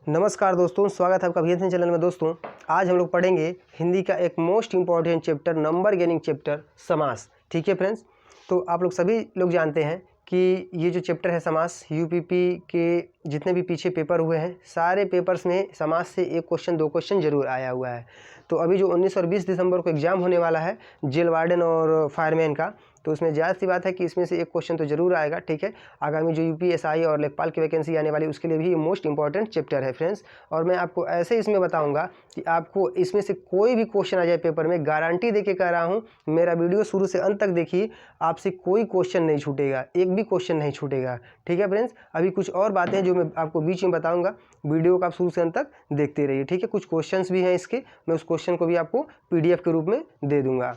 नमस्कार दोस्तों, स्वागत है आपका अभियंत्रण चैनल में। दोस्तों आज हम लोग पढ़ेंगे हिंदी का एक most important chapter, number gaining chapter, समास। ठीक है फ्रेंड्स, तो आप लोग सभी लोग जानते हैं कि ये जो चैप्टर है समास, यूपीपी के जितने भी पीछे पेपर हुए हैं सारे पेपर्स में समास से एक क्वेश्चन दो क्वेश्चन जरूर आया हुआ है। तो अभी जो 19 और 20 दिसंबर को एग्जाम होने वाला है जेल वार्डन और फायरमैन का, तो उसमें ज़्यादा सी बात है कि इसमें से एक क्वेश्चन तो जरूर आएगा। ठीक है, आगामी जो यूपीएसआई और लेखपाल की वैकेंसी आने वाली उसके लिए भी ये मोस्ट इंपॉर्टेंट चैप्टर है फ्रेंड्स। और मैं आपको ऐसे इसमें बताऊंगा कि आपको इसमें से कोई भी क्वेश्चन आ जाए पेपर में, गारंटी देके कह रहा हूँ, मेरा वीडियो शुरू से अंत तक देखिए, आपसे कोई क्वेश्चन नहीं छूटेगा, एक भी क्वेश्चन नहीं छूटेगा। ठीक है फ्रेंड्स, अभी कुछ और बातें हैं जो मैं आपको बीच में बताऊँगा, वीडियो को आप शुरू से अंत तक देखते रहिए। ठीक है, कुछ क्वेश्चंस भी हैं इसके, मैं उस क्वेश्चन को भी आपको PDF के रूप में दे दूंगा।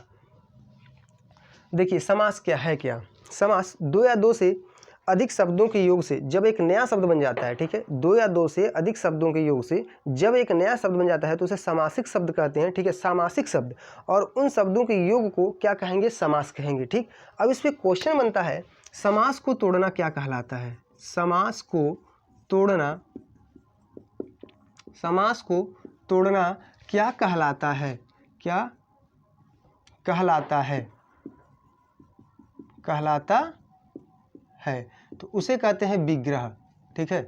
देखिए समास क्या है। क्या समास दो या दो से अधिक शब्दों के योग से जब एक नया शब्द बन जाता है। ठीक है, दो या दो से अधिक शब्दों के योग से जब एक नया शब्द बन जाता है तो उसे सामासिक शब्द कहते हैं। ठीक है, सामासिक शब्द, और उन शब्दों के योग को क्या कहेंगे? समास कहेंगे। ठीक, अब इस पर क्वेश्चन बनता है, समास को तोड़ना क्या कहलाता है? समास को तोड़ना, समास को तोड़ना क्या कहलाता है? क्या कहलाता है? कहलाता है, तो उसे कहते हैं विग्रह। ठीक है,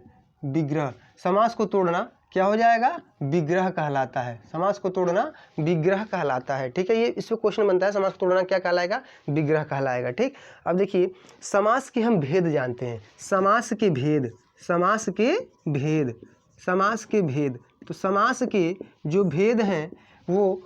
विग्रह। समास को तोड़ना क्या हो जाएगा? विग्रह कहलाता है। समास को तोड़ना विग्रह कहलाता है। ठीक है, ये इस पे क्वेश्चन बनता है, समास को तोड़ना क्या कहलाएगा? विग्रह कहलाएगा। ठीक, अब देखिए समास के हम भेद जानते हैं, समास के भेद, समास के भेद, समास के भेद। तो समास के जो भेद हैं वो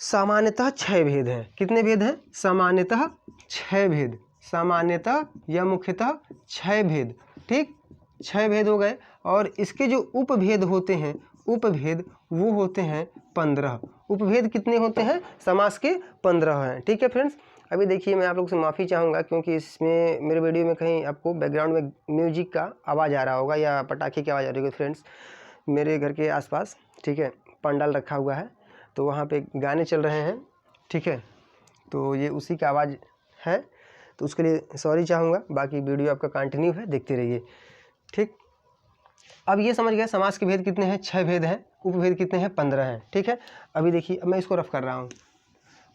सामान्यतः 6 भेद हैं। कितने भेद हैं? सामान्यतः 6 भेद, सामान्यतः या मुख्यतः 6 भेद। ठीक, 6 भेद हो गए, और इसके जो उपभेद होते हैं, उपभेद वो होते हैं 15। उपभेद कितने होते हैं? समास के 15 हैं। ठीक है फ्रेंड्स, अभी देखिए मैं आप लोग से माफ़ी चाहूँगा क्योंकि इसमें मेरे वीडियो में कहीं आपको बैकग्राउंड में म्यूजिक का आवाज़ आ रहा होगा या पटाखे की आवाज़ आ रही होगी। फ्रेंड्स मेरे घर के आसपास, ठीक है, पंडाल रखा हुआ है तो वहाँ पे गाने चल रहे हैं। ठीक है, तो ये उसी का आवाज़ है, तो उसके लिए सॉरी चाहूँगा। बाकी वीडियो आपका कंटिन्यू है, देखते रहिए। ठीक, अब ये समझ गए समास के भेद कितने हैं? 6 भेद हैं। उपभेद कितने हैं? 15 हैं। ठीक है, अभी देखिए अब मैं इसको रफ कर रहा हूँ।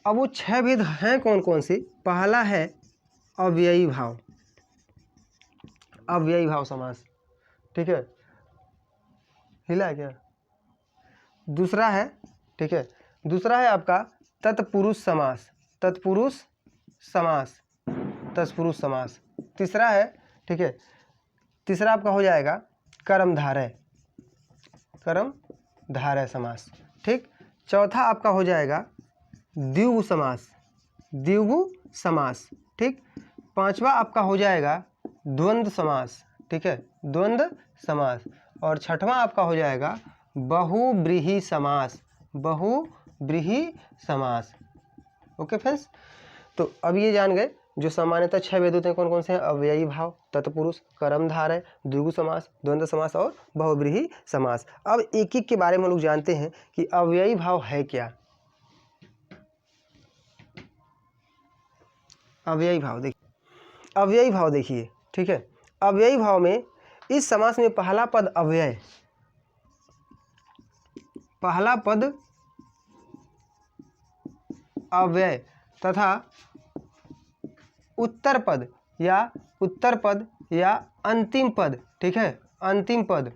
अब वो 6 भेद हैं कौन कौन से? पहला है अव्ययी भाव, अव्ययी भाव समास। ठीक है, हिला है क्या? दूसरा है, ठीक है, दूसरा है आपका तत्पुरुष समास, तत्पुरुष समास, तत्पुरुष समास। तीसरा है, ठीक है, तीसरा आपका हो जाएगा कर्मधारय, कर्मधारय समास। ठीक, चौथा आपका हो जाएगा द्विगु समास, द्विगु समास। ठीक, पांचवा आपका हो जाएगा द्वंद्व समास। ठीक है, द्वंद्व समास। और छठवां आपका हो जाएगा बहुव्रीहि समास, बहुव्रीहि समास। ओके फ्रेंड्स, तो अब ये जान गए जो सामान्यतः 6 भेद होते हैं कौन कौन से हैं? अव्ययी भाव, तत्पुरुष, कर्मधारय, द्विगु समास, द्वंद्व समास और बहुव्रीहि समास। अब एक एक के बारे में लोग जानते हैं कि अव्ययी भाव है क्या। अव्ययी भाव देखिए, अव्ययी भाव देखिए। ठीक है, अव्ययी भाव में इस समास में पहला पद अव्यय, पहला पद अव्यय तथा उत्तर पद या अंतिम पद। ठीक है, अंतिम पद।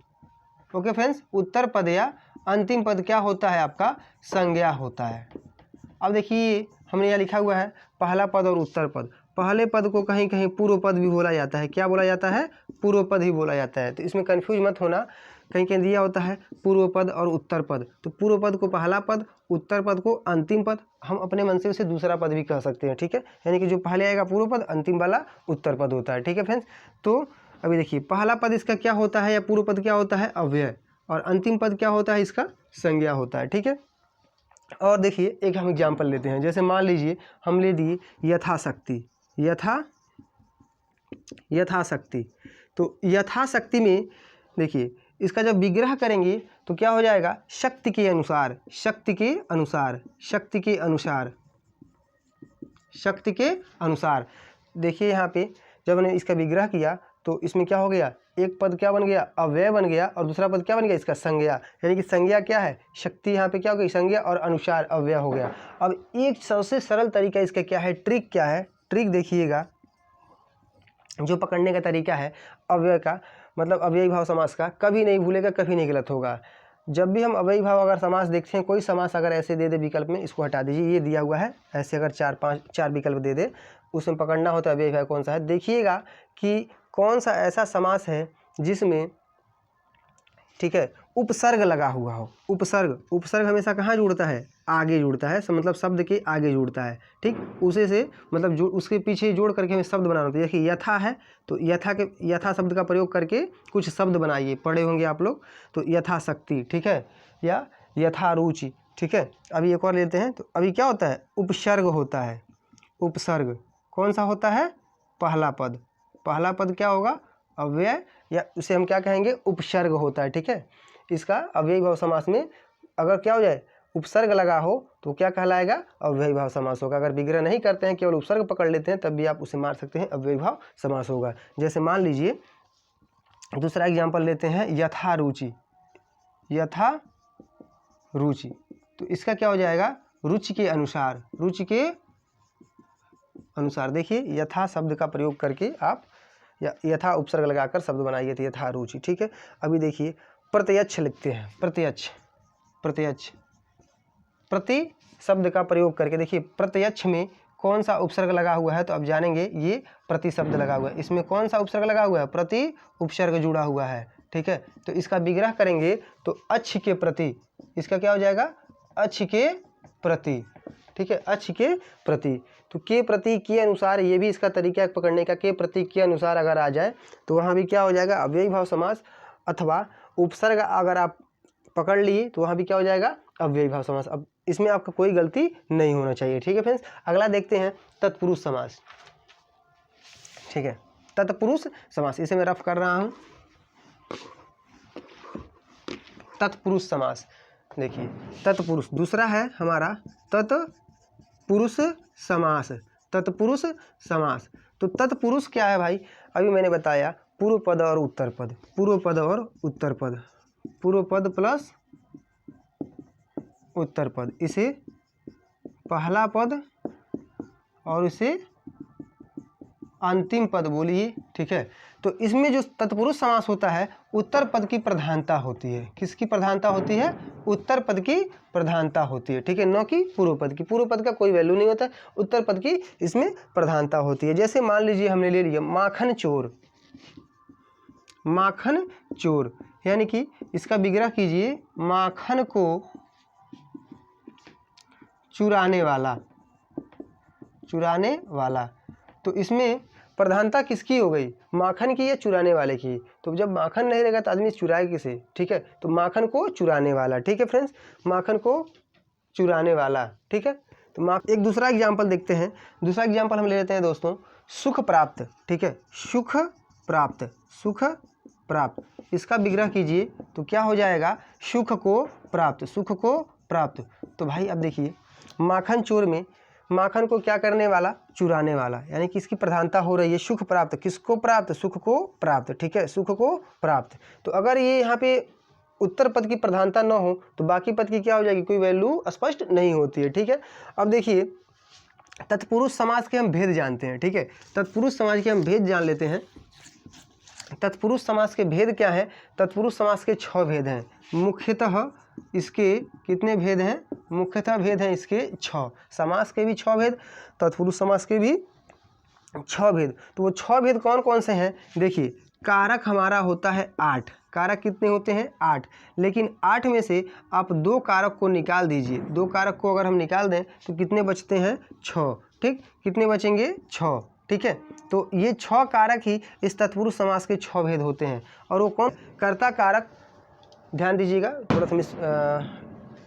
ओके फ्रेंड्स, उत्तर पद या अंतिम पद क्या होता है? आपका संज्ञा होता है। अब देखिए हमने यहाँ लिखा हुआ है पहला पद और उत्तर पद। पहले पद को कहीं कहीं पूर्व पद भी बोला जाता है। क्या बोला जाता है? पूर्व पद ही बोला जाता है। तो इसमें कंफ्यूज मत होना, कहीं कहीं दिया होता है पूर्व पद और उत्तर पद, तो पूर्व पद को पहला पद, उत्तर पद को अंतिम पद, हम अपने मन से उसे दूसरा पद भी कह सकते हैं। ठीक है, यानी कि जो पहले आएगा पूर्व पद, अंतिम वाला उत्तर पद होता है। ठीक है फ्रेंड्स, तो अभी देखिए पहला पद इसका क्या होता है या पूर्व पद क्या होता है? अव्यय, और अंतिम पद क्या होता है? इसका संज्ञा होता है। ठीक है, और देखिए एक हम एग्जाम्पल लेते हैं, जैसे मान लीजिए हम ले दिए यथाशक्ति, यथाशक्ति। तो यथाशक्ति में देखिए इसका जब विग्रह करेंगे तो क्या हो जाएगा? शक्ति के अनुसार, शक्ति के अनुसार, शक्ति के अनुसार, शक्ति के अनुसार। देखिए यहाँ पे जब हमने इसका विग्रह किया तो इसमें क्या हो गया, एक पद क्या बन गया, अव्यय बन गया, और दूसरा पद क्या बन गया, इसका संज्ञा। यानी कि संज्ञा क्या है, शक्ति, यहाँ पे क्या हो गई, संज्ञा, और अनुसार अव्यय हो गया। अब एक सबसे सरल तरीका इसका क्या है, ट्रिक क्या है, ट्रिक देखिएगा, जो पकड़ने का तरीका है अव्यय का, मतलब अव्ययी भाव समास का, कभी नहीं भूलेगा, कभी नहीं गलत होगा। जब भी हम अव्ययी भाव अगर समास देखते हैं, कोई समास अगर ऐसे दे दे विकल्प में, इसको हटा दीजिए, ये दिया हुआ है ऐसे, अगर चार विकल्प दे दे, उसमें पकड़ना होता है अव्ययी भाव कौन सा है। देखिएगा कि कौन सा ऐसा समास है जिसमें, ठीक है, उपसर्ग लगा हुआ हो। उपसर्ग हमेशा कहाँ जुड़ता है, आगे जुड़ता है, मतलब शब्द के आगे जुड़ता है, ठीक, उसे से मतलब जो उसके पीछे जोड़ करके हमें शब्द बनाना होता है। देखिए यथा है, तो यथा शब्द का प्रयोग करके कुछ शब्द बनाइए, पढ़े होंगे आप लोग, तो यथाशक्ति, ठीक है, या यथारुचि, ठीक है। अभी एक और लेते हैं, तो अभी क्या होता है, उपसर्ग होता है। उपसर्ग कौन सा होता है, पहला पद क्या होगा, अव्यय, या उसे हम क्या कहेंगे, उपसर्ग होता है, ठीक है। इसका अव्ययी भाव समास में अगर क्या हो जाए, उपसर्ग लगा हो, तो क्या कहलाएगा, अव्ययी भाव समास होगा। अगर विग्रह नहीं करते हैं, केवल उपसर्ग पकड़ लेते हैं, तब भी आप उसे मार सकते हैं, अव्ययी भाव समास होगा। जैसे मान लीजिए दूसरा एग्जाम्पल लेते हैं, यथारुचि। तो इसका क्या हो जाएगा, रुचि के अनुसार। देखिए यथा शब्द का प्रयोग करके आप या यथा उपसर्ग लगाकर शब्द बनाइए, तो यथा रुचि, ठीक है। अभी देखिए प्रत्यक्ष लिखते हैं, प्रत्यक्ष प्रति शब्द का प्रयोग करके, देखिए प्रत्यक्ष में कौन सा उपसर्ग लगा हुआ है, तो अब जानेंगे, ये प्रति शब्द लगा हुआ है, इसमें कौन सा उपसर्ग लगा हुआ है, प्रति उपसर्ग जुड़ा हुआ है, ठीक है। तो इसका विग्रह करेंगे तो अच्छ के प्रति, इसका क्या हो जाएगा, अच्छ के प्रति, ठीक है, अच्छ के प्रति। तो के प्रति के अनुसार, ये भी इसका तरीका पकड़ने का, के प्रति के अनुसार अगर आ जाए तो वहाँ भी क्या हो जाएगा, अव्ययी भाव समास, अथवा उपसर्ग अगर आप पकड़ लिए तो वहाँ भी क्या हो जाएगा, अव्ययी भाव समास। अब इसमें आपका कोई गलती नहीं होना चाहिए, ठीक है फ्रेंड्स। अगला देखते हैं तत्पुरुष समास, ठीक है, तत्पुरुष समास, इसे मैं रफ कर रहा हूँ। तत्पुरुष समास, देखिए तत्पुरुष, दूसरा है हमारा तत्पुरुष समास। तो तत्पुरुष क्या है भाई, अभी मैंने बताया पूर्व पद और उत्तर पद, पूर्व पद प्लस उत्तर पद, इसे पहला पद और इसे अंतिम पद बोलिए, ठीक है। तो इसमें जो तत्पुरुष समास होता है, उत्तर पद की प्रधानता होती है। किसकी प्रधानता होती है, उत्तर पद की प्रधानता होती है, ठीक है, न कि पूर्व पद की। पूर्व पद का कोई वैल्यू नहीं होता, उत्तर पद की इसमें प्रधानता होती है। जैसे मान लीजिए हमने ले लिया माखन चोर, यानी कि इसका विग्रह कीजिए, माखन को चुराने वाला। तो इसमें प्रधानता किसकी हो गई, माखन की या चुराने वाले की। तो जब माखन नहीं रहेगा तो आदमी चुराए किसे, ठीक है। तो माखन को चुराने वाला, ठीक है फ्रेंड्स, माखन को चुराने वाला, ठीक है। तो एक दूसरा एग्जाम्पल देखते हैं। दूसरा एग्जाम्पल हम ले लेते हैं दोस्तों, सुख प्राप्त, ठीक है, सुख प्राप्त। इसका विग्रह कीजिए तो क्या हो जाएगा, सुख को प्राप्त। तो भाई अब देखिए, माखन चोर में माखन को क्या करने वाला, चुराने वाला, यानी कि इसकी प्रधानता हो रही है सुख प्राप्त। किसको प्राप्त, सुख को प्राप्त, ठीक है, सुख को प्राप्त। तो अगर ये यहाँ पे उत्तर पद की प्रधानता न हो तो बाकी पद की क्या हो जाएगी, कोई वैल्यू स्पष्ट नहीं होती है, ठीक है। अब देखिए तत्पुरुष समास के हम भेद जानते हैं, ठीक है, तत्पुरुष समास के हम भेद जान लेते हैं। तत्पुरुष समास के भेद क्या है, तत्पुरुष समास के 6 भेद हैं मुख्यतः। इसके कितने भेद हैं, मुख्यतः भेद हैं इसके 6। समास के भी 6 भेद, तत्पुरुष समास के भी 6 भेद। तो वो 6 भेद कौन कौन से हैं, देखिए कारक हमारा होता है 8। कारक कितने होते हैं, 8। लेकिन 8 में से आप 2 कारक को निकाल दीजिए। 2 कारक को अगर हम निकाल दें तो कितने बचते हैं, 6, ठीक, कितने बचेंगे, 6, ठीक है। तो ये 6 कारक ही इस तत्पुरुष समास के 6 भेद होते हैं। और वो कौन, कर्ता कारक, ध्यान दीजिएगा, थोड़ा सा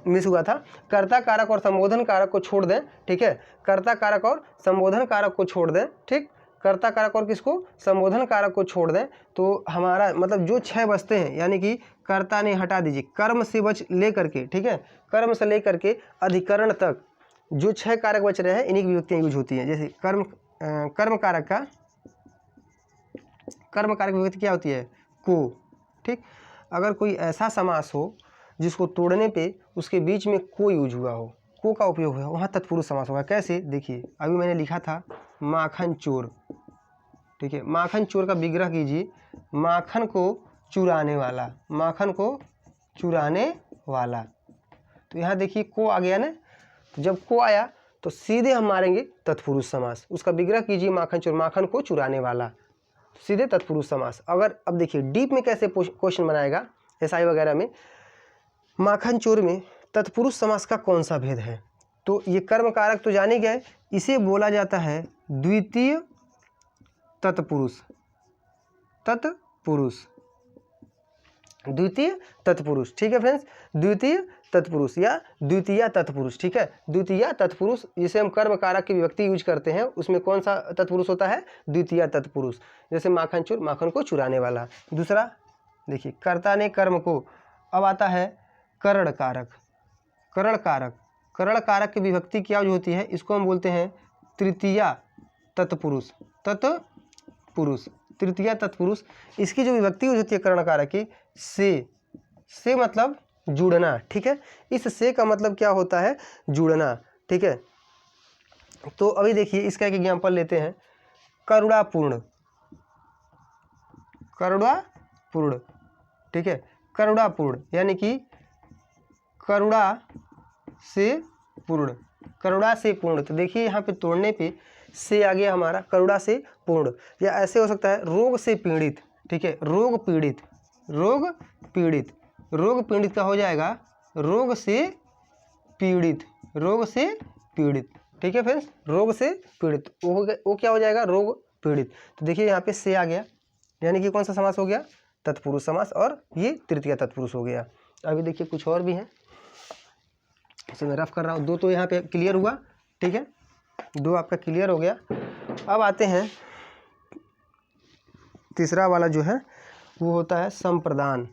मिस हुआ था। कर्ता कारक और संबोधन कारक को छोड़ दें, ठीक है, कर्ता कारक और संबोधन कारक को छोड़ दें, ठीक, कर्ता कारक और किसको, संबोधन कारक को छोड़ दें, तो हमारा मतलब जो 6 बचते हैं, यानी कि कर्ता ने हटा दीजिए, कर्म से ले करके, ठीक है, कर्म से ले करके अधिकरण तक जो 6 कारक बच रहे हैं, इन्हीं की विभक्तियाँ यूज होती हैं। जैसे कर्म कारक का कर्म कारक विभक्ति क्या होती है? को। ठीक, अगर कोई ऐसा समास हो जिसको तोड़ने पे उसके बीच में को यूज हुआ हो, को का उपयोग हुआ, वहाँ तत्पुरुष समास होगा। कैसे? देखिए, अभी मैंने लिखा था माखन चोर। ठीक है, माखन चोर का विग्रह कीजिए, माखन को चुराने वाला, माखन को चुराने वाला। तो यहाँ देखिए को आ गया ना, तो जब को आया तो सीधे हम मारेंगे तत्पुरुष समास। उसका विग्रह कीजिए माखन चोर, माखन को चुराने वाला, सीधे तत्पुरुष समास। अगर अब देखिए डीप में कैसे क्वेश्चन बनाएगा एसआई वगैरह में, माखन चोर में तत्पुरुष समास का कौन सा भेद है? तो ये कर्म कारक तो जाने गए, इसे बोला जाता है द्वितीय तत्पुरुष। तत्पुरुष, द्वितीय तत्पुरुष। ठीक है फ्रेंड्स, द्वितीय तत्पुरुष या द्वितीय तत्पुरुष। ठीक है, द्वितीय तत्पुरुष जिसे हम कर्म कारक की विभक्ति यूज करते हैं, उसमें कौन सा तत्पुरुष होता है? द्वितीय तत्पुरुष। जैसे माखन चोर, माखन को चुराने वाला। दूसरा देखिए, कर्ता ने कर्म को। अब आता है करण कारक। करण कारक, करण कारक की विभक्ति क्या होती है? इसको हम बोलते हैं तृतीय तत्पुरुष। तत्पुरुष, तृतीय तत्पुरुष। इसकी जो विभक्ति होती है करण कारक की, से मतलब जुड़ना। ठीक है, इस से का मतलब क्या होता है? जुड़ना। ठीक है, तो अभी देखिए इसका एक एग्जाम्पल लेते हैं, करुणापूर्ण। करुणापूर्ण, ठीक है, करुणापूर्ण यानी कि करुणा से पूर्ण, करुणा से पूर्ण। तो देखिए यहाँ पे तोड़ने पे से आ गया हमारा करुणा से पूर्ण। या ऐसे हो सकता है रोग से पीड़ित। ठीक है, रोग पीड़ित, रोग पीड़ित, रोग पीड़ित का हो जाएगा रोग से पीड़ित, रोग से पीड़ित। ठीक है फ्रेंड्स, रोग से पीड़ित, वो क्या हो जाएगा? रोग पीड़ित। तो देखिए यहाँ पे से आ गया, यानी कि कौन सा समास हो गया? तत्पुरुष समास, और ये तृतीय तत्पुरुष हो गया। अभी देखिए कुछ और भी हैं, इसे मैं रफ कर रहा हूँ। दो तो यहाँ पे क्लियर हुआ। ठीक है, दो आपका क्लियर हो गया। अब आते हैं तीसरा वाला जो है वो होता है संप्रदान।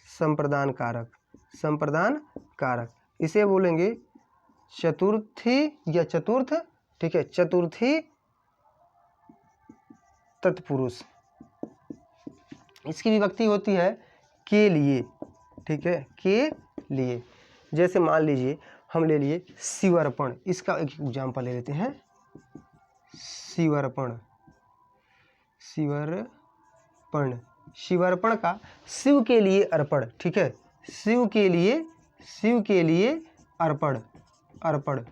संप्रदान कारक, संप्रदान कारक, इसे बोलेंगे चतुर्थी या चतुर्थ। ठीक है, चतुर्थी तत्पुरुष। इसकी विभक्ति होती है के लिए। ठीक है, के लिए। जैसे मान लीजिए हम ले लिए शिवर्पण, इसका एक एग्जाम्पल ले लेते हैं। शिवर्पण, शिवर्पण, शिवर्पण का शिव के लिए अर्पण। ठीक है, शिव के लिए, शिव के लिए अर्पण, अर्पण।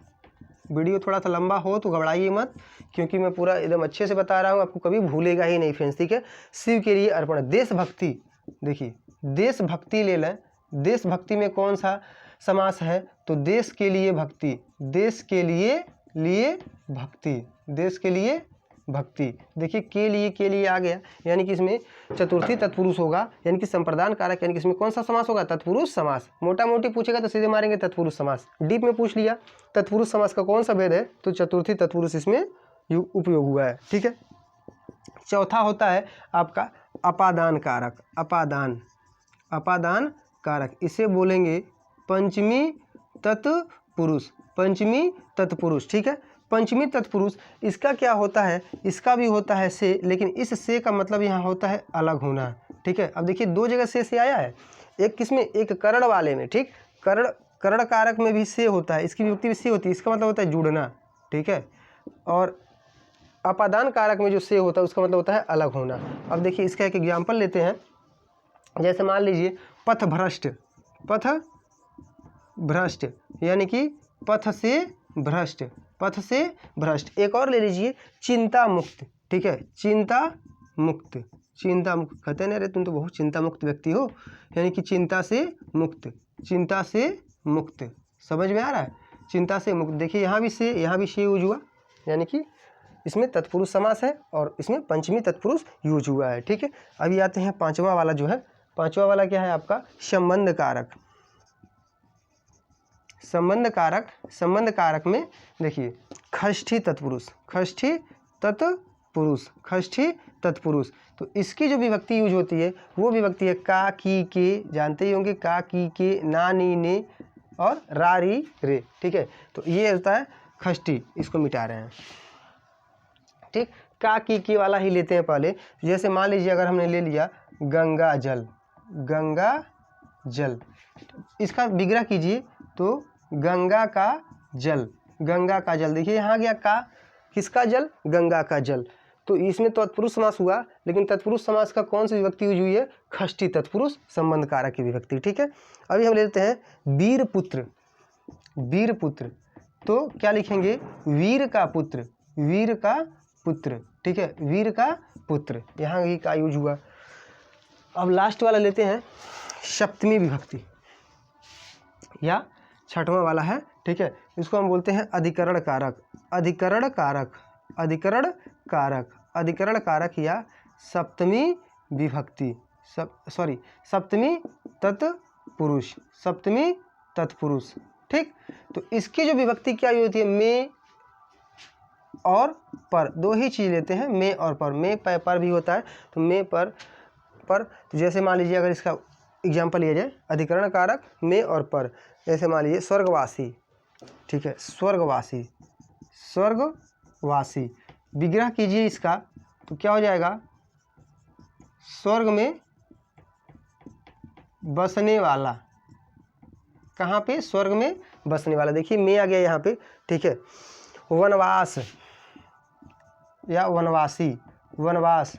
वीडियो थोड़ा सा लंबा हो तो घबराइए मत, क्योंकि मैं पूरा एकदम अच्छे से बता रहा हूँ, आपको कभी भूलेगा ही नहीं फ्रेंड्स। ठीक है, शिव के लिए अर्पण। देशभक्ति, देखिए देशभक्ति ले लें, देशभक्ति में कौन सा समास है? तो देश के लिए भक्ति, देश के लिए भक्ति, देश के लिए भक्ति। देखिए के लिए आ गया, यानी कि इसमें चतुर्थी तत्पुरुष होगा, यानी कि संप्रदान कारक, यानी कि इसमें कौन सा समास होगा? तत्पुरुष समास। मोटा मोटी पूछेगा तो सीधे मारेंगे तत्पुरुष समास। डीप में पूछ लिया तत्पुरुष समास का कौन सा भेद है, तो चतुर्थी तत्पुरुष इसमें उपयोग हुआ है। ठीक है, चौथा होता है आपका अपादान कारक। अपादान, अपादान कारक, इसे बोलेंगे पंचमी तत्पुरुष। पंचमी तत्पुरुष। ठीक है, पंचमी तत्पुरुष, इसका क्या होता है? इसका भी होता है से, लेकिन इस से का मतलब यहाँ होता है अलग होना। ठीक है, अब देखिए दो जगह से आया है, एक किसमें? एक करण वाले में। ठीक, करण, करण कारक में भी से होता है, इसकी विभक्ति भी से होती है, इसका मतलब होता है जुड़ना। ठीक है, और अपादान कारक में जो से होता है उसका मतलब होता है अलग होना। अब देखिए इसका एक एग्जाम्पल लेते हैं, जैसे मान लीजिए पथभ्रष्ट। पथ भ्रष्ट यानी कि पथ से भ्रष्ट, पथ से भ्रष्ट। एक और ले लीजिए चिंता मुक्त। ठीक है, चिंता मुक्त, चिंता मुक्त। कहते नहीं, अरे तुम तो बहुत चिंता मुक्त व्यक्ति हो, यानी कि चिंता से मुक्त, चिंता से मुक्त। समझ में आ रहा है? चिंता से मुक्त। देखिए यहाँ भी से यूज हुआ, यानी कि इसमें तत्पुरुष समास है और इसमें पंचमी तत्पुरुष यूज हुआ है। ठीक है, अभी आते हैं पांचवा वाला जो है। पांचवा वाला क्या है आपका? संबंध कारक। संबंध कारक, संबंध कारक में देखिए षष्ठी तत्पुरुष, षष्ठी तत्पुरुष, षष्ठी तत्पुरुष। तो इसकी जो विभक्ति यूज होती है वो विभक्ति है का, की, के। जानते ही होंगे का, की, के, ना, नी, ने और रा, री, रे। ठीक है, तो ये होता है षष्ठी, इसको मिटा रहे हैं। ठीक, का की वाला ही लेते हैं पहले। जैसे मान लीजिए अगर हमने ले लिया गंगा जल, गंगा जल, इसका विग्रह कीजिए तो गंगा का जल, गंगा का जल। देखिए यहाँ गया का, किसका जल, गंगा का जल। तो इसमें तत्पुरुष समास हुआ, लेकिन तत्पुरुष समास का कौन सी विभक्ति यूज हुई है, षष्ठी तत्पुरुष संबंध कारक की विभक्ति। ठीक है, अभी हम लेते हैं वीर पुत्र, वीर पुत्र। तो क्या लिखेंगे, वीर का पुत्र, वीर का पुत्र। ठीक है, वीर का पुत्र, यहाँ ही का यूज हुआ। अब लास्ट वाला लेते हैं सप्तमी विभक्ति या छठवां वाला है। ठीक है, इसको हम बोलते हैं अधिकरण कारक, अधिकरण कारक, अधिकरण कारक, अधिकरण कारक या सप्तमी विभक्ति, सप्तमी तत्पुरुष, सप्तमी तत्पुरुष। ठीक, तो इसकी जो विभक्ति क्या होती है, में और पर, दो ही चीज़ लेते हैं, में और पर। में पर भी होता है, तो में पर। तो जैसे मान लीजिए अगर इसका एग्जाम्पल लिया जाए, अधिकरण कारक में और पर। जैसे मान लीजिए स्वर्गवासी। ठीक है, स्वर्गवासी, स्वर्गवासी, विग्रह कीजिए इसका तो क्या हो जाएगा, स्वर्ग में बसने वाला। कहाँ पे, स्वर्ग में बसने वाला। देखिए में आ गया यहाँ पे। ठीक है, वनवास या वनवासी, वनवास,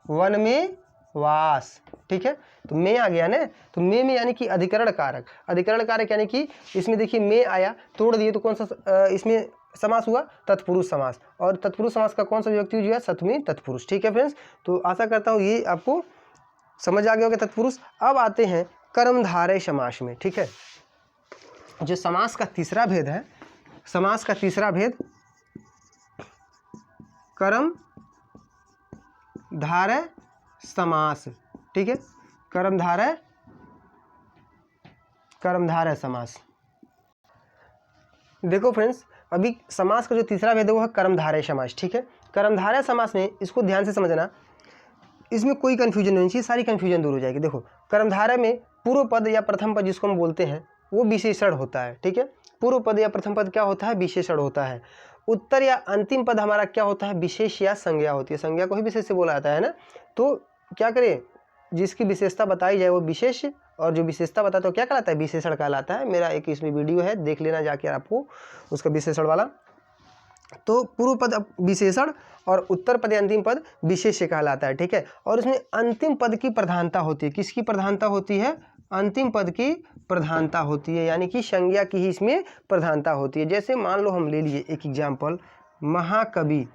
वन में वास। ठीक है, तो में आ गया ना, तो में यानी कि अधिकरण कारक, अधिकरण कारक यानी कि इसमें देखिए में आया, तोड़ दिए तो कौन सा इसमें समास हुआ, तत्पुरुष समास। और तत्पुरुष समास का कौन सा विभक्ति यूज हुआ, सप्तमी तत्पुरुष। ठीक है फ्रेंड्स, तो आशा करता हूँ ये आपको समझ आ गया होगा तत्पुरुष। अब आते हैं कर्मधारय समास में। ठीक है, जो समास का तीसरा भेद है, समास का तीसरा भेद कर्मधारय समास। ठीक है, कर्मधारय, कर्मधारय समास। देखो फ्रेंड्स, अभी समास का जो तीसरा भेद है वो है कर्मधारय समास। ठीक है, कर्मधारय समास में इसको ध्यान से समझना, इसमें कोई कंफ्यूजन नहीं चाहिए, सारी कंफ्यूजन दूर हो जाएगी। देखो, कर्मधारय में पूर्व पद या प्रथम पद जिसको हम बोलते हैं वो विशेषण होता है। ठीक है, पूर्व पद या प्रथम पद क्या होता है, विशेषण होता है। उत्तर या अंतिम पद हमारा क्या होता है, विशेष या संज्ञा होती है। संज्ञा को ही विशेष से बोला जाता है ना। तो क्या करें, जिसकी विशेषता बताई जाए वो विशेष, और जो विशेषता बताता है क्या कहलाता है, विशेषण कहलाता है। मेरा एक इसमें वीडियो है, देख लेना जाके आपको उसका विशेषण वाला। तो पूर्व पद विशेषण और उत्तर पद या अंतिम पद विशेष्य कहलाता है। ठीक है, और इसमें अंतिम पद की प्रधानता होती है। किसकी प्रधानता होती है, अंतिम पद की प्रधानता होती है, यानी कि संज्ञा की ही इसमें प्रधानता होती है। जैसे मान लो हम ले लिए एक एग्जाम्पल, महाकवि,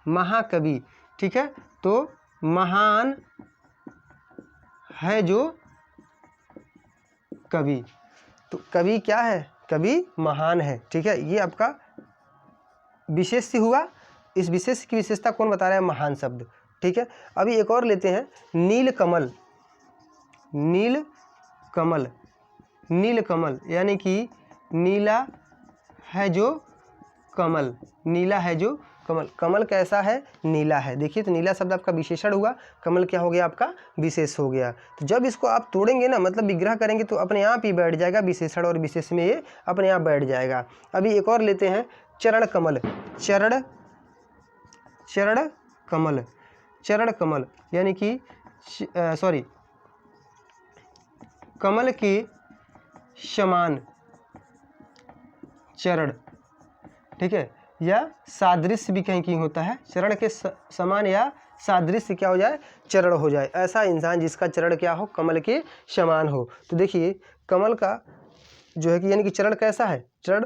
महाकवि। ठीक है, तो महान है जो कवि, तो कवि क्या है, कवि महान है। ठीक है, ये आपका विशेष हुआ। इस विशेष की विशेषता कौन बता रहा है, महान शब्द। ठीक है, अभी एक और लेते हैं, नीलकमल, नीलकमल, नीलकमल यानी कि नीला है जो कमल, नीला है जो कमल। कमल कैसा है, नीला है। देखिए, तो नीला शब्द आपका विशेषण हुआ, कमल क्या हो गया, आपका विशेष हो गया। तो जब इसको आप तोड़ेंगे ना, मतलब विग्रह करेंगे, तो अपने आप ही बैठ जाएगा, विशेषण और विशेष में ये अपने आप बैठ जाएगा। अभी एक और लेते हैं, चरण कमल, चरण, चरण कमल, चरण कमल यानी कि कमल के समान चरण। ठीक है, या सादृश्य भी कहीं कहीं होता है, चरण के समान या सादृश्य क्या हो जाए, चरण हो जाए। ऐसा इंसान जिसका चरण क्या हो, कमल के समान हो। तो देखिए, कमल का जो है कि यानी कि चरण कैसा है, चरण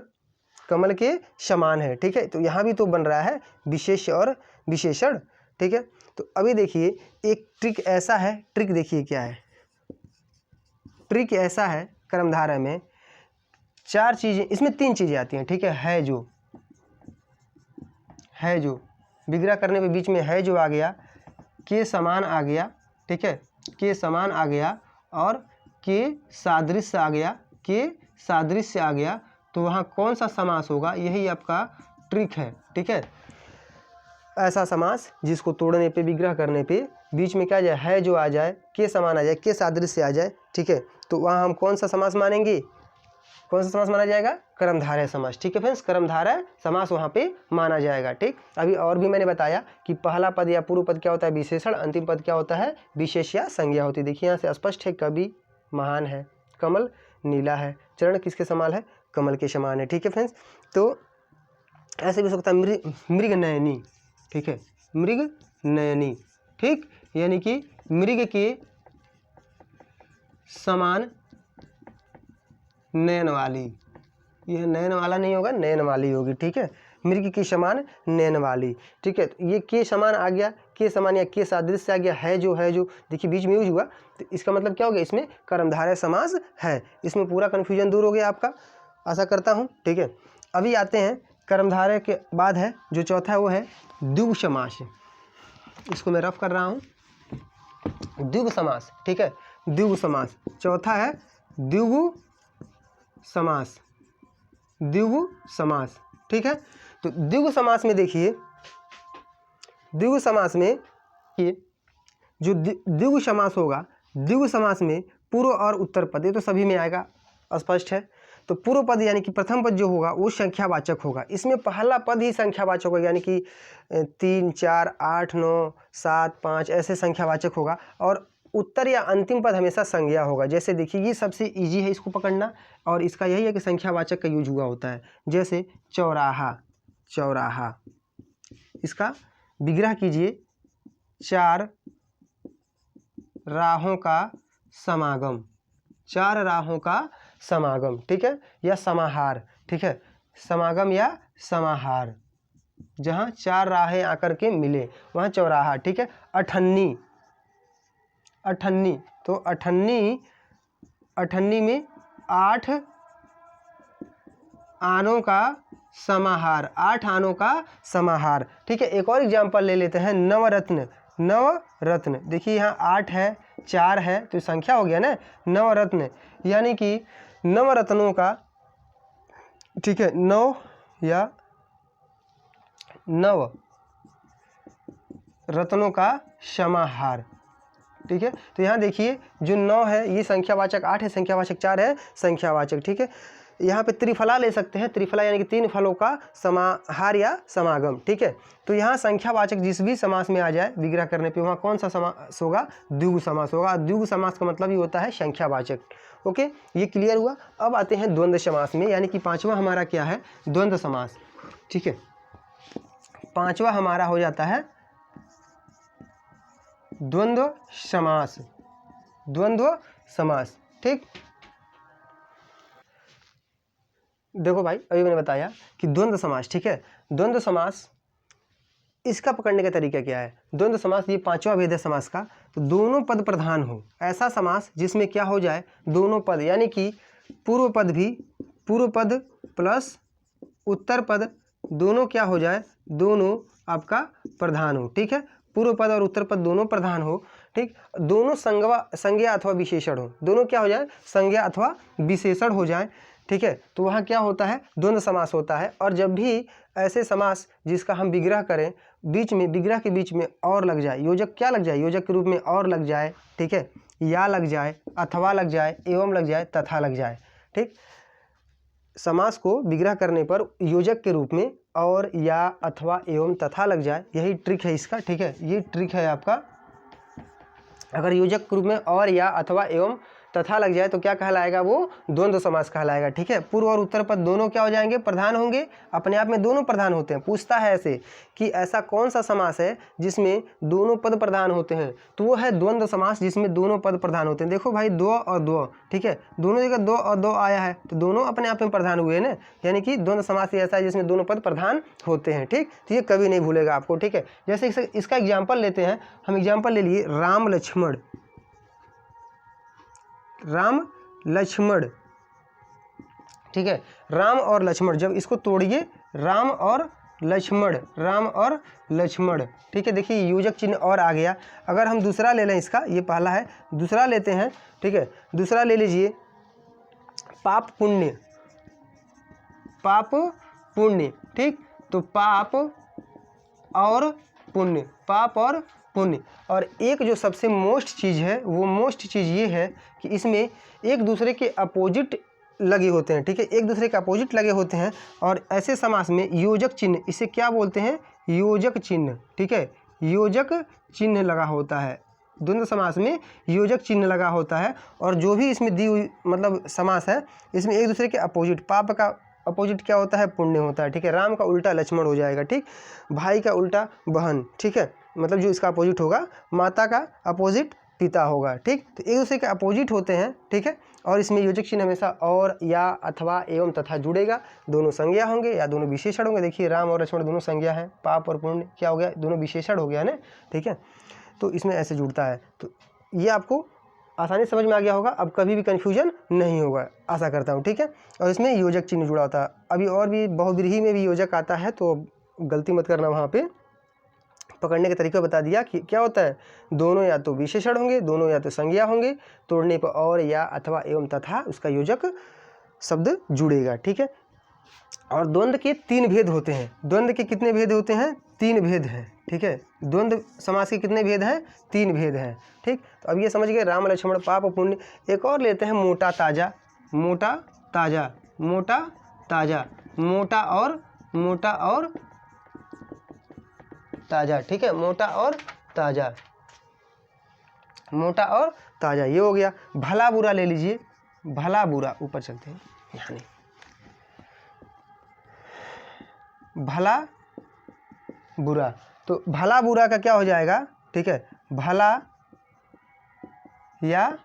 कमल के समान है। ठीक है, तो यहाँ भी तो बन रहा है विशेष और विशेषण। ठीक है, तो अभी देखिए एक ट्रिक ऐसा है, ट्रिक देखिए क्या है, ट्रिक ऐसा है कर्मधारय में, चार चीज़ें, इसमें तीन चीज़ें आती हैं। ठीक है जो, है जो, विग्रह करने पे बीच में है जो आ गया, के समान आ गया। ठीक है, के समान आ गया, और के सादृश्य आ गया, के सादृश्य आ गया। तो वहाँ कौन सा समास होगा, यही आपका ट्रिक है। ठीक है, ऐसा समास जिसको तोड़ने पे, विग्रह करने पे बीच में क्या आ जाए, है जो आ जाए, के समान आ जाए, के सादृश्य आ जाए। ठीक है, तो वहाँ हम कौन सा समास मानेंगे, कौन सा समास माना जाएगा? कर्मधारय समास। ठीक है फ्रेंड्स, कर्मधारय समास वहाँ पे माना जाएगा। ठीक, अभी और भी मैंने बताया कि पहला पद या पूर्व पद क्या होता है? विशेषण। अंतिम पद क्या होता है? विशेष या संज्ञा होती है। देखिए यहाँ से स्पष्ट है, कवि महान है, कमल नीला है, चरण किसके समान है? कमल के समान है। ठीक है फ्रेंड्स, तो ऐसे भी हो सकता है मृग नयनी। ठीक है, मृग नयनी। ठीक, यानी कि मृग के समान नयन वाली, यह नयन वाला नहीं होगा, नयन वाली होगी। ठीक है, मृग के समान नयन वाली। ठीक है, तो ये के समान आ गया, के समान या के सादृश्य आ गया, है जो देखिए बीच में यूज हुआ, तो इसका मतलब क्या हो गया? इसमें कर्मधारय समास है। इसमें पूरा कन्फ्यूजन दूर हो गया आपका, आशा करता हूँ। ठीक है, अभी आते हैं कर्मधारय के बाद है जो चौथा है, वो है द्विगु समास। इसको मैं रफ कर रहा हूँ, द्विगु समास। ठीक है, द्विगु समास चौथा है, द्विगु समास, द्विगु समास। ठीक है, तो द्विगु समास में देखिए, द्विगु समास में ये जो द्विगु समास होगा, द्विगु समास में पूर्व और उत्तर पद, ये तो सभी में आएगा, स्पष्ट है। तो पूर्व पद यानी कि प्रथम पद जो होगा वो संख्यावाचक होगा। इसमें पहला पद ही संख्यावाचक होगा, यानी कि 3, 4, 8, 9, 7, 5 ऐसे संख्यावाचक होगा। और उत्तर या अंतिम पद हमेशा संज्ञा होगा। जैसे देखिए ये सबसे इजी है इसको पकड़ना, और इसका यही है कि संख्यावाचक का यूज हुआ होता है। जैसे चौराहा, चौराहा, इसका विग्रह कीजिए, 4 राहों का समागम, 4 राहों का समागम। ठीक है, या समाहार। ठीक है, समागम या समाहार, जहाँ 4 राहें आकर के मिले वहाँ चौराहा। ठीक है, अठन्नी, अठन्नी, तो अठन्नी, अठन्नी में 8 आनों का समाहार, 8 आनों का समाहार। ठीक है, एक और एग्जाम्पल ले लेते हैं, नवरत्न, नवरत्न। देखिए यहाँ 8 है, 4 है, तो संख्या हो गया ना, नवरत्न, यानी कि नवरत्नों का, ठीक है, 9 या नव रत्नों का समाहार। ठीक है, तो यहाँ देखिए जो 9 है ये संख्यावाचक, 8 है संख्यावाचक, 4 है संख्यावाचक। ठीक है, यहाँ पे त्रिफला ले सकते हैं, त्रिफला यानी कि 3 फलों का समाहार या समागम। ठीक है, तो यहाँ संख्यावाचक जिस भी समास में आ जाए विग्रह करने पे, वहाँ कौन सा समास होगा? द्विगु समास होगा। द्विगु समास का मतलब ही होता है संख्यावाचक। ओके, ये क्लियर हुआ। अब आते हैं द्वंद्व समास में, यानी कि पांचवा हमारा क्या है? द्वंद्व समास। ठीक है, पांचवा हमारा हो जाता है द्वंद्व समास, द्वंद्व समास। ठीक, देखो भाई अभी मैंने बताया कि द्वंद्व समास। ठीक है, द्वंद्व समास इसका पकड़ने का तरीका क्या है? द्वंद्व समास ये पांचवा भेद है समास का, तो दोनों पद प्रधान हो, ऐसा समास जिसमें क्या हो जाए? दोनों पद, यानी कि पूर्व पद भी, पूर्व पद प्लस उत्तर पद दोनों क्या हो जाए? दोनों आपका प्रधान हो। ठीक है, पूर्व पद और उत्तर पद दोनों प्रधान हो। ठीक, दोनों संज्ञा अथवा विशेषण हो, दोनों क्या हो जाए? संज्ञा अथवा विशेषण हो जाए। ठीक है, तो वहाँ क्या होता है? द्वंद्व समास होता है। और जब भी ऐसे समास जिसका हम विग्रह करें, बीच में, विग्रह के बीच में और लग जाए, योजक क्या लग जाए? योजक के रूप में और लग जाए। ठीक है, या लग जाए, अथवा लग जाए, एवं लग जाए, तथा लग जाए। ठीक, समास को विग्रह करने पर योजक के रूप में और, या, अथवा, एवं, तथा लग जाए, यही ट्रिक है इसका। ठीक है, ये ट्रिक है आपका। अगर योजक के रूप में और, या, अथवा, एवं, तथा लग जाए तो क्या कहलाएगा? वो द्वंद्व समास कहलाएगा। ठीक है, पूर्व और उत्तर पद दोनों क्या हो जाएंगे? प्रधान होंगे। अपने आप में दोनों प्रधान होते हैं। पूछता है ऐसे कि ऐसा कौन सा समास है जिसमें दोनों पद प्रधान होते हैं? तो वो है द्वंद्व समास, जिसमें दोनों पद प्रधान होते हैं। देखो भाई, दो और दो, ठीक है, दोनों जगह 2 और 2 आया है, तो दोनों अपने आप में प्रधान हुए ना, यानी कि द्वंद्व समास ऐसा है जिसमें दोनों पद प्रधान होते हैं। ठीक, तो ये कभी नहीं भूलेगा आपको। ठीक है, जैसे इसका एग्जाम्पल लेते हैं हम, एग्जाम्पल ले लिए राम लक्ष्मण, राम लक्ष्मण। ठीक है, राम और लक्ष्मण, जब इसको तोड़िए, राम और लक्ष्मण, राम और लक्ष्मण। ठीक है, देखिए योजक चिन्ह और आ गया। अगर हम दूसरा ले लें, इसका ये पहला है, दूसरा लेते हैं। ठीक है, दूसरा ले लीजिए पाप पुण्य, पाप पुण्य। ठीक, तो पाप और पुण्य, पाप और पुण्य। और एक जो सबसे मोस्ट चीज़ है, वो मोस्ट चीज़ ये है कि इसमें एक दूसरे के अपोजिट लगे होते हैं, ठीक है, एक दूसरे के अपोजिट लगे होते हैं। और ऐसे समास में योजक चिन्ह, इसे क्या बोलते हैं, योजक चिन्ह, ठीक है, योजक चिन्ह लगा होता है। द्वंद्व समास में योजक चिन्ह लगा होता है। और जो भी इसमें दी हुई मतलब समास है, इसमें एक दूसरे के अपोजिट, पाप का अपोजिट क्या होता है, पुण्य होता है, ठीक है। राम का उल्टा लक्ष्मण हो जाएगा, ठीक, भाई का उल्टा बहन, ठीक है, मतलब जो इसका अपोजिट होगा, माता का अपोजिट पिता होगा, ठीक। तो एक दूसरे के अपोजिट होते हैं, ठीक है। और इसमें योजक चिन्ह हमेशा और, या, अथवा, एवं, तथा जुड़ेगा। दोनों संज्ञा होंगे या दोनों विशेषण होंगे। देखिए राम और लक्ष्मण दोनों संज्ञा है, पाप और पुण्य क्या हो गया, दोनों विशेषण हो गया ना, ठीक है। तो इसमें ऐसे जुड़ता है। तो ये आपको आसानी समझ में आ गया होगा, अब कभी भी कन्फ्यूजन नहीं होगा, आशा करता हूँ, ठीक है। और इसमें योजक चिन्ह जुड़ा होता है। अभी और भी बहुव्रीहि में भी योजक आता है, तो गलती मत करना, वहाँ पे पकड़ने के तरीका बता दिया कि क्या होता है, दोनों या तो विशेषण होंगे, दोनों या तो संज्ञा होंगे, तोड़ने पर और, या, अथवा, एवं, तथा उसका योजक शब्द जुड़ेगा, ठीक है। और द्वंद्व के 3 भेद होते हैं। द्वंद्व के कितने भेद होते हैं, 3 भेद हैं, ठीक है। द्वंद्व समास के कितने भेद हैं, 3 भेद हैं, ठीक। तो अब ये समझ गए राम लक्ष्मण पाप पुण्य। एक और लेते हैं, मोटा ताजा, मोटा ताजा, मोटा ताजा, मोटा और ताजा, ठीक है, मोटा और ताजा, मोटा और ताजा, ये हो गया। भला बुरा ले लीजिए, भला बुरा, ऊपर चलते हैं, यहाँ नहीं, भला बुरा। तो भला बुरा का क्या हो जाएगा, ठीक है, भला या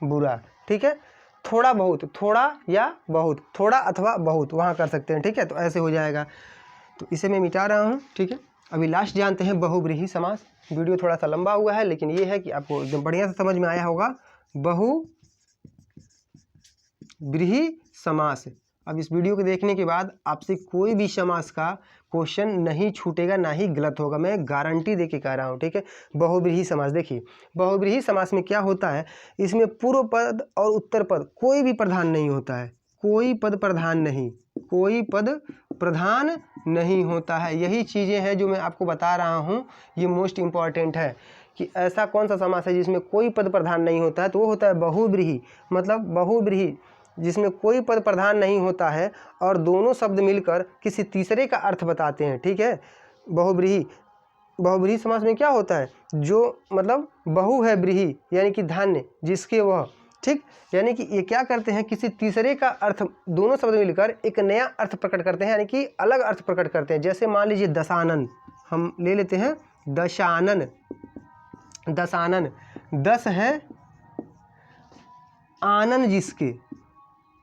बुरा, ठीक है। थोड़ा बहुत, थोड़ा या बहुत, थोड़ा अथवा बहुत वहाँ कर सकते हैं, ठीक है। तो ऐसे हो जाएगा। तो इसे मैं मिटा रहा हूँ, ठीक है। अभी लास्ट जानते हैं बहुव्रीहि समास। वीडियो थोड़ा सा लंबा हुआ है, लेकिन ये है कि आपको एकदम बढ़िया से समझ में आया होगा। बहुव्रीहि समास। अब इस वीडियो को देखने के बाद आपसे कोई भी समास का क्वेश्चन नहीं छूटेगा, ना ही गलत होगा, मैं गारंटी देके कह रहा हूँ, ठीक है। बहुव्रीहि समास, देखिए बहुव्रीहि समास में क्या होता है, इसमें पूर्व पद और उत्तर पद कोई भी प्रधान नहीं होता है, कोई पद प्रधान नहीं, कोई पद प्रधान नहीं होता है। यही चीज़ें हैं जो मैं आपको बता रहा हूँ, ये मोस्ट इम्पॉर्टेंट है कि ऐसा कौन सा समास है जिसमें कोई पद प्रधान नहीं होता है, तो वो होता है बहुव्रीहि। मतलब बहुव्रीहि जिसमें कोई पद प्रधान नहीं होता है और दोनों शब्द मिलकर किसी तीसरे का अर्थ बताते हैं, ठीक है। बहुव्रीहि समास में क्या होता है, जो मतलब बहु है व्रीहि यानी कि धान्य, जिसके वह, ठीक, यानी कि ये क्या करते हैं, किसी तीसरे का अर्थ, दोनों शब्द मिलकर एक नया अर्थ प्रकट करते हैं, यानी कि अलग अर्थ प्रकट करते हैं। जैसे मान लीजिए दशानन, हम ले लेते हैं दशानन, दशानन, दस है आनन जिसके,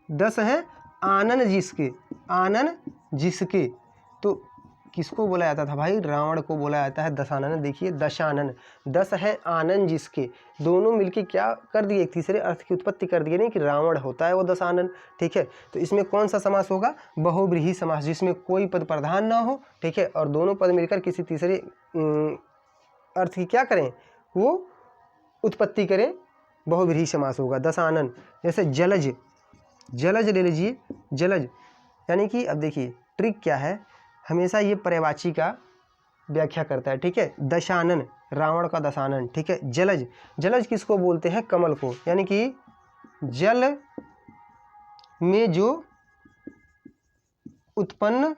10 है आनन जिसके, आनन जिसके। तो किसको बोला जाता था भाई, रावण को बोला जाता है दशानन। देखिए दशानन, 10 है आनन जिसके, दोनों मिलके क्या कर दिए, एक तीसरे अर्थ की उत्पत्ति कर दिए, नहीं कि रावण होता है वो दशानन, ठीक है। तो इसमें कौन सा समास होगा, बहुव्रीहि समास, जिसमें कोई पद प्रधान ना हो, ठीक है, और दोनों पद मिलकर किसी तीसरे अर्थ की क्या करें, वो उत्पत्ति करें, बहुव्रीहि समास होगा दशानन। जैसे जलज, जलज ले लीजिए, जलज यानी कि अब देखिए ट्रिक क्या है, हमेशा ये पर्यायवाची का व्याख्या करता है, ठीक है। दशानन, रावण का दशानन, ठीक है। जलज, जलज किसको बोलते हैं, कमल को, यानी कि जल में जो उत्पन्न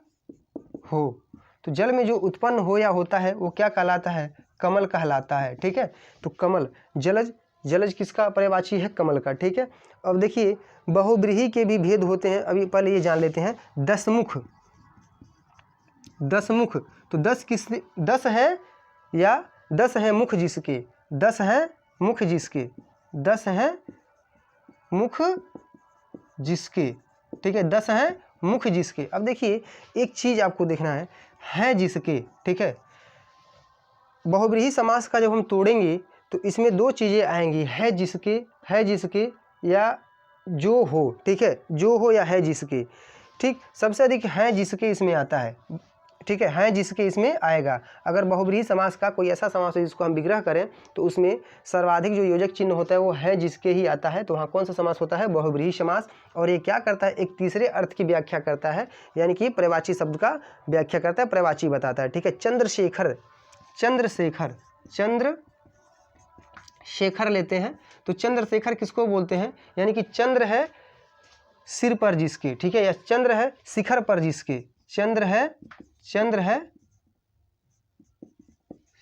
हो, तो जल में जो उत्पन्न हो या होता है वो क्या कहलाता है, कमल कहलाता है, ठीक है। तो कमल, जलज, जलज किसका पर्यायवाची है, कमल का, ठीक है। अब देखिए बहुव्रीहि के भी भेद होते हैं, अभी पहले ये जान लेते हैं। दसमुख, दसमुख, तो 10 किस, 10 है या 10 है मुख जिसके, 10 है मुख जिसके, 10 है मुख जिसके, ठीक है, 10 है मुख जिसके। अब देखिए एक चीज़ आपको देखना है जिसके, ठीक है। बहुव्रीहि समास का जब हम तोड़ेंगे तो इसमें 2 चीज़ें आएंगी, है जिसके या जो हो, ठीक है, जो हो या है जिसके, ठीक। सबसे अधिक है जिसके इसमें आता है, ठीक है जिसके इसमें आएगा। अगर बहुव्रीहि समास का कोई ऐसा समास है जिसको हम विग्रह करें तो उसमें सर्वाधिक जो योजक चिन्ह होता है वो है जिसके ही आता है। तो वहाँ कौन सा समास होता है, बहुव्रीहि समास। और ये क्या करता है, एक तीसरे अर्थ की व्याख्या करता है, यानी कि पर्यायवाची शब्द का व्याख्या करता है, पर्यायवाची बताता है, ठीक है। चंद्रशेखर, चंद्रशेखर, शेखर लेते हैं तो चंद्रशेखर किसको बोलते हैं, यानी कि चंद्र है सिर पर जिसके, ठीक है, या चंद्र है शिखर पर जिसके, चंद्र है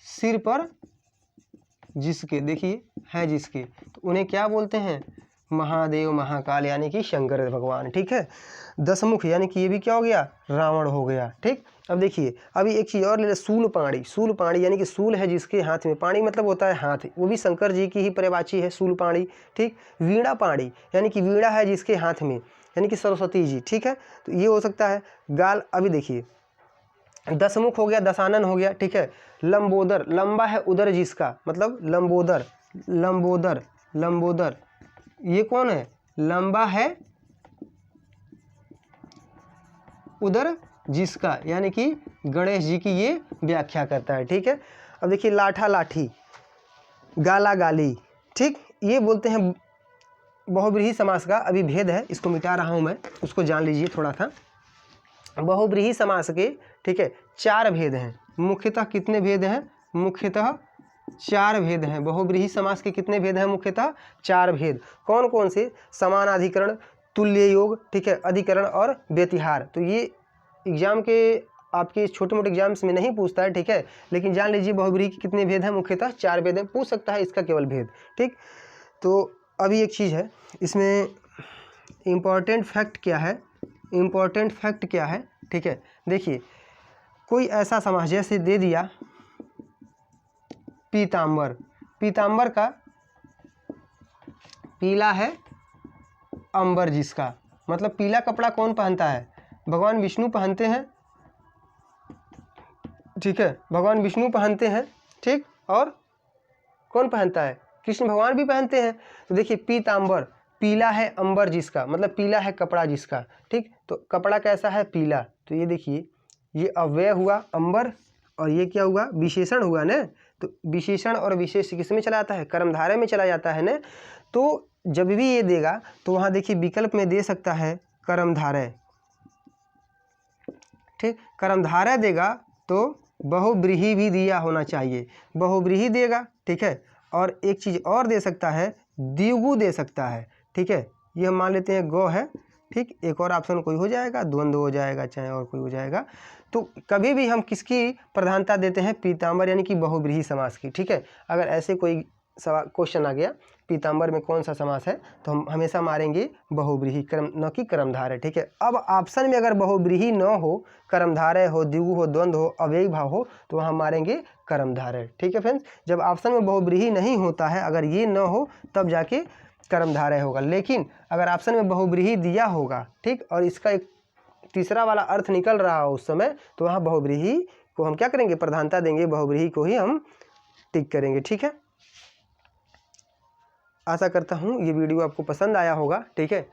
सिर पर जिसके, देखिए है जिसके, तो उन्हें क्या बोलते हैं, महादेव महाकाल यानी कि शंकर भगवान, ठीक है। दशमुख यानी कि ये भी क्या हो गया, रावण हो गया, ठीक। अब देखिए अभी एक चीज़ और ले लें, शूलपाणी, शूलपाणी यानी कि शूल है जिसके हाथ में, पाणी मतलब होता है हाथ, वो भी शंकर जी की ही पर्यायवाची है शूलपाणी, ठीक। वीणा पाणी यानी कि वीणा है जिसके हाथ में, यानी कि सरस्वती जी, ठीक है, तो ये हो सकता है। गाल, अभी देखिए दशमुख हो गया, दशानन हो गया, ठीक है। लंबोदर, लंबा है उदर जिसका, मतलब लंबोदर, लंबोदर, लंबोदर, ये कौन है, लंबा है उदर जिसका, यानी कि गणेश जी की ये व्याख्या करता है, ठीक है। अब देखिए लाठा लाठी, गाला गाली, ठीक, ये बोलते हैं बहुब्रीहि समास का अभी भेद है, इसको मिटा रहा हूँ मैं, उसको जान लीजिए थोड़ा सा। बहुब्रीहि समास के, ठीक है, 4 भेद हैं, मुख्यतः कितने भेद हैं, मुख्यतः 4 भेद हैं। बहुब्रीहि समास के कितने भेद हैं, मुख्यतः 4 भेद। कौन कौन से, समानाधिकरण, तुल्य योग, ठीक है, अधिकरण और व्यतिहार। तो ये एग्जाम के आपके छोटे मोटे एग्जाम्स में नहीं पूछता है, ठीक है, लेकिन जान लीजिए बहुब्रीहि के कितने भेद हैं, मुख्यतः 4 भेद हैं, पूछ सकता है इसका केवल भेद, ठीक। तो अभी एक चीज़ है इसमें, इम्पॉर्टेंट फैक्ट क्या है, इम्पॉर्टेंट फैक्ट क्या है, ठीक है। देखिए कोई ऐसा समास जैसे दे दिया पीतांबर, पीतांबर का पीला है अंबर जिसका, मतलब पीला कपड़ा कौन पहनता है, भगवान विष्णु पहनते हैं, ठीक है, भगवान विष्णु पहनते हैं, ठीक, और कौन पहनता है, कृष्ण भगवान भी पहनते हैं। तो देखिए पीतांबर, पीला है अंबर जिसका, मतलब पीला है कपड़ा जिसका, ठीक, तो कपड़ा कैसा है, पीला। तो ये देखिए ये अव्यय हुआ अंबर, और ये क्या हुआ, विशेषण हुआ ना, तो विशेषण और विशेष किस में चला जाता है, कर्मधारय में चला जाता है ना। तो जब भी ये देगा तो वहाँ देखिए विकल्प में दे सकता है कर्मधारय, ठीक, कर्मधारय देगा तो बहुब्रीहि भी दिया होना चाहिए, बहुब्रीहि देगा, ठीक है, और एक चीज़ और दे सकता है, द्विगु दे सकता है, ठीक है, ये हम मान लेते हैं गौ है, ठीक, एक और ऑप्शन कोई हो जाएगा, द्वंद्व हो जाएगा, चाहे और कोई हो जाएगा। तो कभी भी हम किसकी प्रधानता देते हैं, पीतांबर यानी कि बहुब्रीहि समास की, ठीक है। अगर ऐसे कोई सवाल क्वेश्चन आ गया पीतांबर में कौन सा समास है, तो हम हमेशा मारेंगे बहुब्रीहि, न कि कर्मधारय, ठीक है। अब ऑप्शन में अगर बहुब्रीहि न हो, कर्मधारय हो, द्विगु हो, द्वंद्व हो, अव्ययी भाव हो, तो वहाँ मारेंगे कर्मधारय, ठीक है फ्रेंड्स। जब ऑप्शन में बहुब्रीहि नहीं होता है, अगर ये न हो तब जाके कर्मधारय होगा, लेकिन अगर ऑप्शन में बहुब्रीहि दिया होगा, ठीक, और इसका एक तीसरा वाला अर्थ निकल रहा हो उस समय, तो वहाँ बहुब्रीहि को हम क्या करेंगे, प्रधानता देंगे, बहुब्रीहि को ही हम टिक करेंगे, ठीक है। आशा करता हूँ ये वीडियो आपको पसंद आया होगा, ठीक है,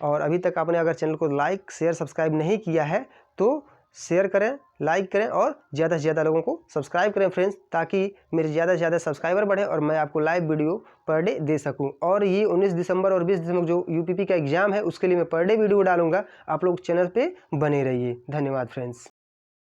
और अभी तक आपने अगर चैनल को लाइक शेयर सब्सक्राइब नहीं किया है तो शेयर करें, लाइक करें और ज़्यादा से ज़्यादा लोगों को सब्सक्राइब करें फ्रेंड्स, ताकि मेरे ज़्यादा से ज़्यादा सब्सक्राइबर बढ़े और मैं आपको live video per day they सकूं। और ये 19 दिसंबर और 20 दिसंबर जो यूपीपी का एग्ज़ाम है उसके लिए मैं पर डे वीडियो डालूंगा, आप लोग चैनल पे बने रहिए। धन्यवाद फ्रेंड्स।